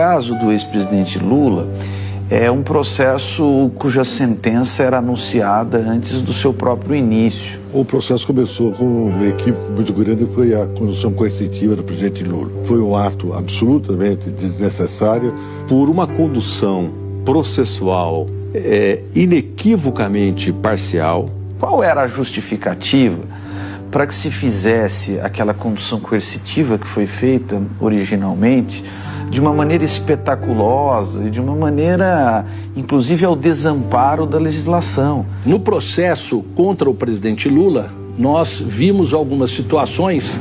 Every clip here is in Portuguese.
caso do ex-presidente Lula, é um processo cuja sentença era anunciada antes do seu próprio início. O processo começou com um equívoco muito grande, que foi a condução coercitiva do presidente Lula. Foi um ato absolutamente desnecessário. Por uma condução processual inequivocamente parcial. Qual era a justificativa para que se fizesse aquela condução coercitiva que foi feita originalmente de uma maneira espetaculosa e de uma maneira, inclusive, ao desamparo da legislação? No processo contra o presidente Lula, nós vimos algumas situações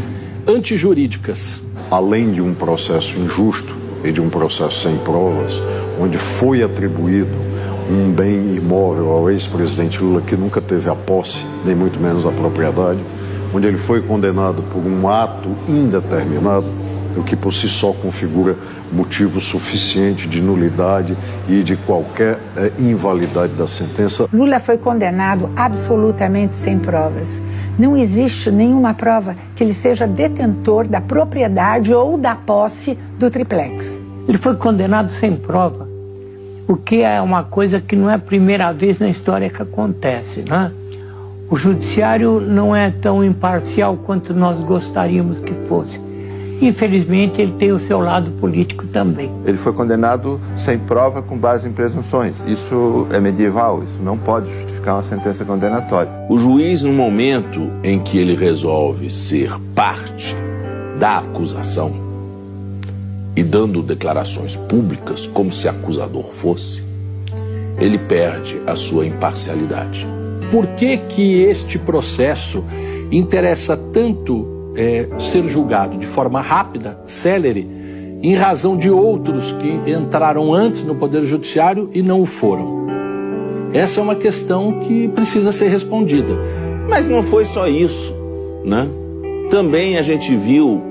antijurídicas. Além de um processo injusto e de um processo sem provas, onde foi atribuído um bem imóvel ao ex-presidente Lula que nunca teve a posse, nem muito menos a propriedade, onde ele foi condenado por um ato indeterminado, o que por si só configura motivo suficiente de nulidade e de qualquer invalidade da sentença. Lula foi condenado absolutamente sem provas. Não existe nenhuma prova que ele seja detentor da propriedade ou da posse do triplex. Ele foi condenado sem prova, o que é uma coisa que não é a primeira vez na história que acontece, né? O judiciário não é tão imparcial quanto nós gostaríamos que fosse. Infelizmente, ele tem o seu lado político também. Ele foi condenado sem prova com base em presunções. Isso é medieval, isso não pode justificar uma sentença condenatória. O juiz, no momento em que ele resolve ser parte da acusação e dando declarações públicas como se acusador fosse, ele perde a sua imparcialidade. Por que que este processo interessa tanto ser julgado de forma rápida, célere, em razão de outros que entraram antes no Poder Judiciário e não o foram? Essa é uma questão que precisa ser respondida. Mas não foi só isso, né? Também a gente viu,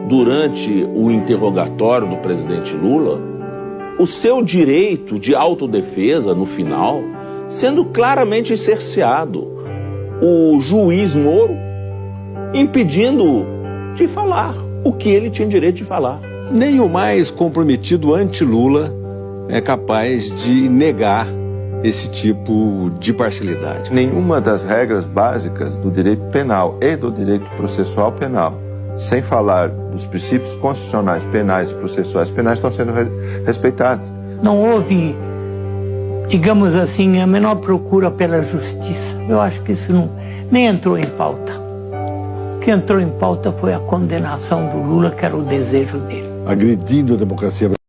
durante o interrogatório do presidente Lula, o seu direito de autodefesa, no final, sendo claramente cerceado. O juiz Moro impedindo de falar o que ele tinha direito de falar. Nem o mais comprometido anti-Lula é capaz de negar esse tipo de parcialidade. Nenhuma das regras básicas do direito penal e do direito processual penal, sem falar dos princípios constitucionais penais e processuais penais, estão sendo respeitados. Não houve, digamos assim, a menor procura pela justiça. Eu acho que isso nem entrou em pauta. O que entrou em pauta foi a condenação do Lula, que era o desejo dele. Agredindo a democracia brasileira.